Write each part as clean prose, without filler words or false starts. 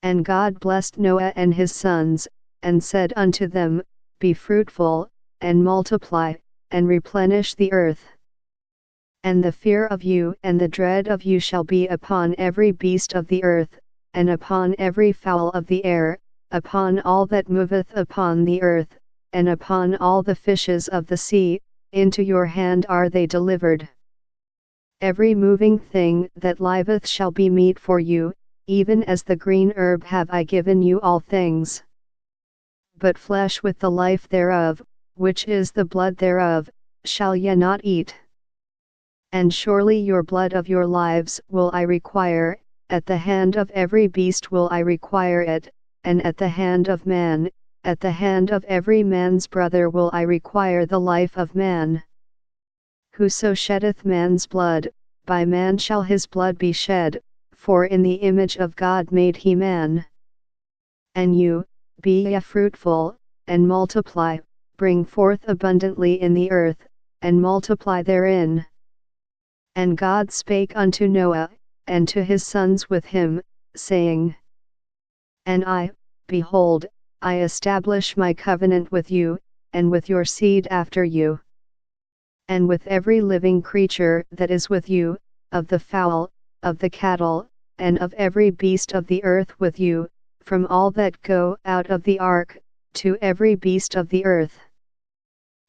And God blessed Noah and his sons, and said unto them, Be fruitful, and multiply, and replenish the earth. And the fear of you and the dread of you shall be upon every beast of the earth, and upon every fowl of the air, upon all that moveth upon the earth, and upon all the fishes of the sea, into your hand are they delivered. Every moving thing that liveth shall be meat for you, even as the green herb have I given you all things. But flesh with the life thereof, which is the blood thereof, shall ye not eat. And surely your blood of your lives will I require, at the hand of every beast will I require it, and at the hand of man, at the hand of every man's brother will I require the life of man. Whoso sheddeth man's blood, by man shall his blood be shed, for in the image of God made he man. And you, be ye fruitful, and multiply, bring forth abundantly in the earth, and multiply therein. And God spake unto Noah, and to his sons with him, saying, And I, behold, I establish my covenant with you, and with your seed after you. And with every living creature that is with you, of the fowl, of the cattle, and of every beast of the earth with you, from all that go out of the ark, to every beast of the earth.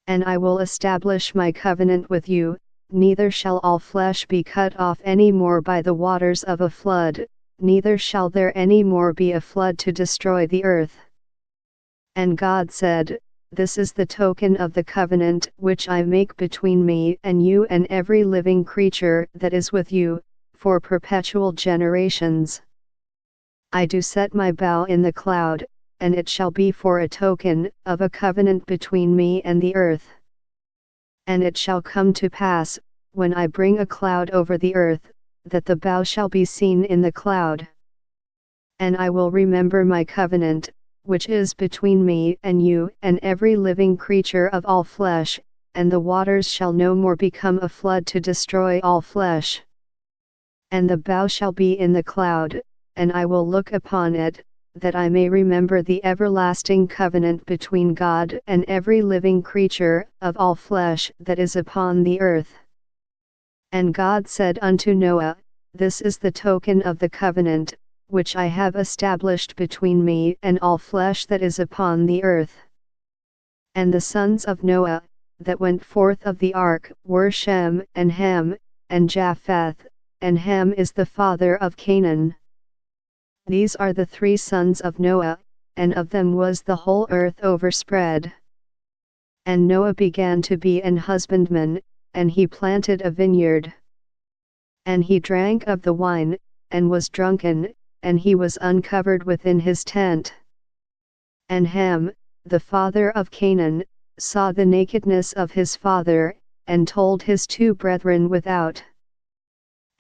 And I will establish my covenant with you, neither shall all flesh be cut off any more by the waters of a flood, neither shall there any more be a flood to destroy the earth. And God said, This is the token of the covenant which I make between me and you and every living creature that is with you, for perpetual generations. I do set my bow in the cloud, and it shall be for a token of a covenant between me and the earth. And it shall come to pass, when I bring a cloud over the earth, that the bow shall be seen in the cloud. And I will remember my covenant, which is between me and you and every living creature of all flesh, and the waters shall no more become a flood to destroy all flesh. And the bow shall be in the cloud, and I will look upon it, that I may remember the everlasting covenant between God and every living creature of all flesh that is upon the earth. And God said unto Noah, This is the token of the covenant, which I have established between me and all flesh that is upon the earth. And the sons of Noah, that went forth of the ark, were Shem, and Ham, and Japheth, and Ham is the father of Canaan. These are the 3 sons of Noah, and of them was the whole earth overspread. And Noah began to be an husbandman, and he planted a vineyard. And he drank of the wine, and was drunken, and he was uncovered within his tent. And Ham, the father of Canaan, saw the nakedness of his father, and told his 2 brethren without.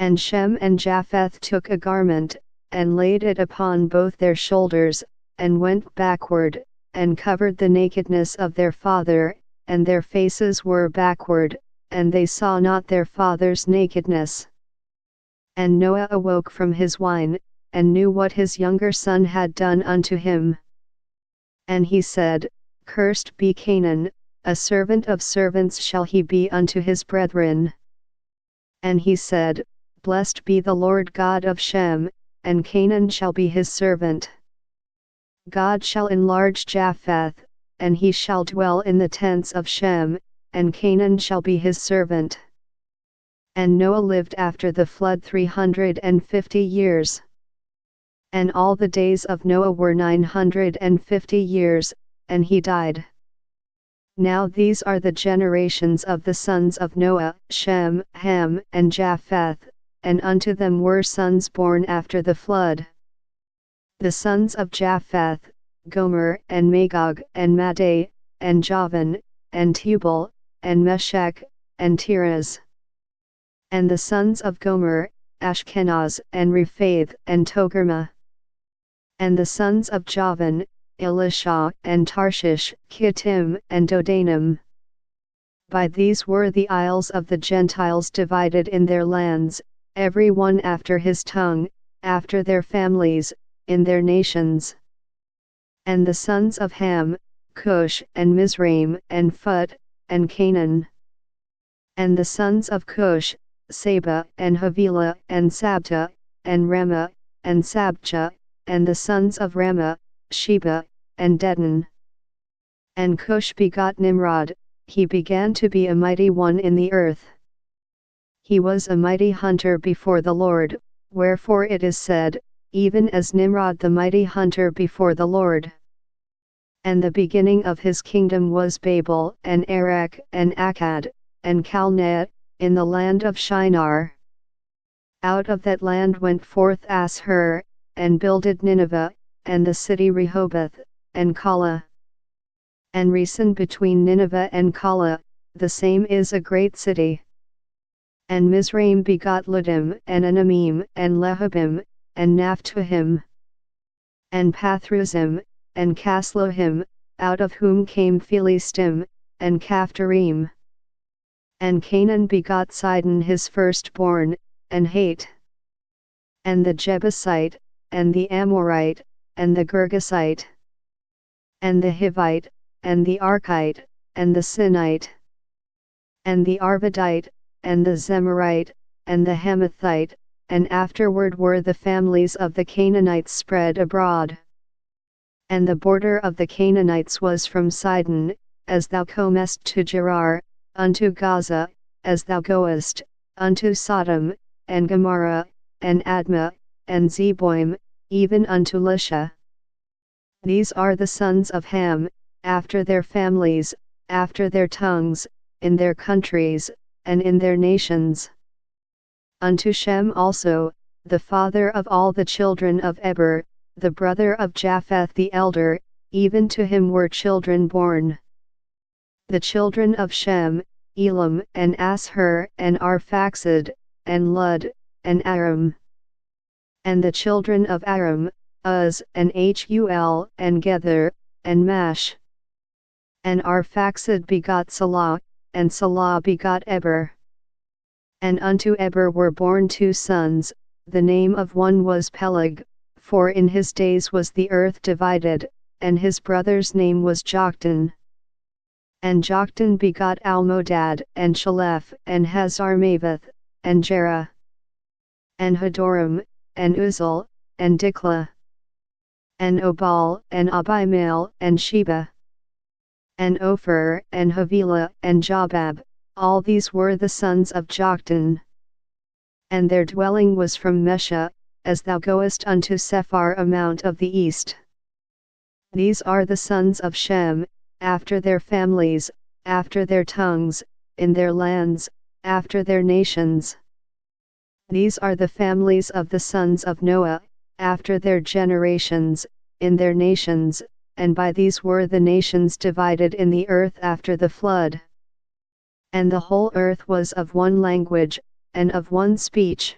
And Shem and Japheth took a garment, and laid it upon both their shoulders, and went backward, and covered the nakedness of their father, and their faces were backward, and they saw not their father's nakedness. And Noah awoke from his wine, and knew what his younger son had done unto him. And he said, Cursed be Canaan, a servant of servants shall he be unto his brethren. And he said, Blessed be the Lord God of Shem, and Canaan shall be his servant. God shall enlarge Japheth, and he shall dwell in the tents of Shem, and Canaan shall be his servant. And Noah lived after the flood 350 years. And all the days of Noah were 950 years, and he died. Now these are the generations of the sons of Noah, Shem, Ham, and Japheth, and unto them were sons born after the flood. The sons of Japheth, Gomer, and Magog, and Madai, and Javan, and Tubal, and Meshech, and Tiras. And the sons of Gomer, Ashkenaz, and Rephath, and Togarmah. And the sons of Javan, Elisha, and Tarshish, Kittim, and Dodanim. By these were the isles of the Gentiles divided in their lands, every one after his tongue, after their families, in their nations. And the sons of Ham, Cush, and Mizraim, and Phut, and Canaan. And the sons of Cush, Seba, and Havilah, and Sabta, and Ramah, and Sabcha, and the sons of Ramah, Sheba, and Dedan. And Cush begot Nimrod, he began to be a mighty one in the earth. He was a mighty hunter before the Lord, wherefore it is said, even as Nimrod the mighty hunter before the Lord. And the beginning of his kingdom was Babel, and Erech, and Akkad, and Calneh, in the land of Shinar. Out of that land went forth Ashur, and builded Nineveh, and the city Rehoboth, and Calah. And Resen between Nineveh and Calah, the same is a great city. And Mizraim begot Ludim, and Anamim, and Lehabim, and Naphtuhim, and Pathruzim, and Caslohim, out of whom came Philistim, and Caphtorim. And Canaan begot Sidon his firstborn, and Hate, and the Jebusite, and the Amorite, and the Girgasite, and the Hivite, and the Archite, and the Sinite, and the Arvadite, and the Zemarite, and the Hamathite, and afterward were the families of the Canaanites spread abroad. And the border of the Canaanites was from Sidon, as thou comest to Gerar, unto Gaza, as thou goest, unto Sodom, and Gomorrah, and Admah, and Zeboim, even unto Lisha. These are the sons of Ham, after their families, after their tongues, in their countries, and in their nations. Unto Shem also, the father of all the children of Eber, the brother of Japheth the elder, even to him were children born. The children of Shem, Elam, and Ashur, and Arphaxad, and Lud, and Aram. And the children of Aram, Uz, and Hul, and Gether, and Mash. And Arphaxad begot Salah, and Salah begot Eber. And unto Eber were born two sons, the name of one was Peleg, for in his days was the earth divided, and his brother's name was Joktan. And Joktan begot Almodad, and Shalef, and Hazarmaveth, and Jerah, and Hadoram, and Uzal, and Diklah, and Obal, and Abimael, and Sheba, and Ophir, and Havilah, and Jobab, all these were the sons of Joktan. And their dwelling was from Mesha, as thou goest unto Sephar a mount of the east. These are the sons of Shem, after their families, after their tongues, in their lands, after their nations. These are the families of the sons of Noah, after their generations, in their nations, and by these were the nations divided in the earth after the flood. And the whole earth was of one language, and of one speech.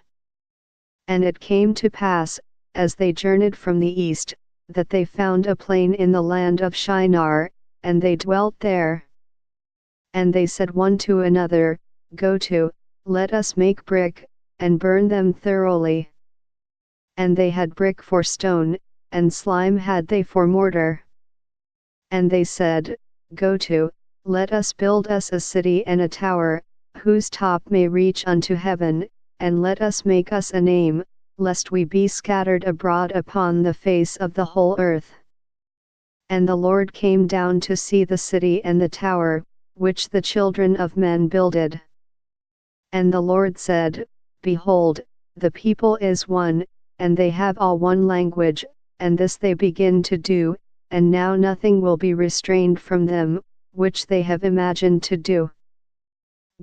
And it came to pass, as they journeyed from the east, that they found a plain in the land of Shinar, and they dwelt there. And they said one to another, Go to, let us make brick, and burn them thoroughly. And they had brick for stone, and slime had they for mortar. And they said, Go to, let us build us a city and a tower, whose top may reach unto heaven, and let us make us a name, lest we be scattered abroad upon the face of the whole earth. And the Lord came down to see the city and the tower, which the children of men builded. And the Lord said, Behold, the people is one, and they have all one language, and this they begin to do, and now nothing will be restrained from them, which they have imagined to do.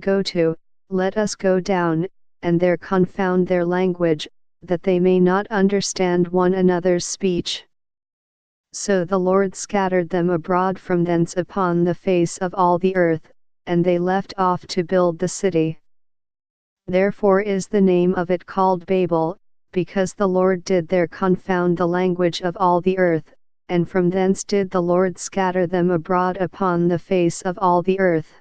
Go to, let us go down, and there confound their language, that they may not understand one another's speech. So the Lord scattered them abroad from thence upon the face of all the earth, and they left off to build the city. Therefore is the name of it called Babel, because the Lord did there confound the language of all the earth, and from thence did the Lord scatter them abroad upon the face of all the earth.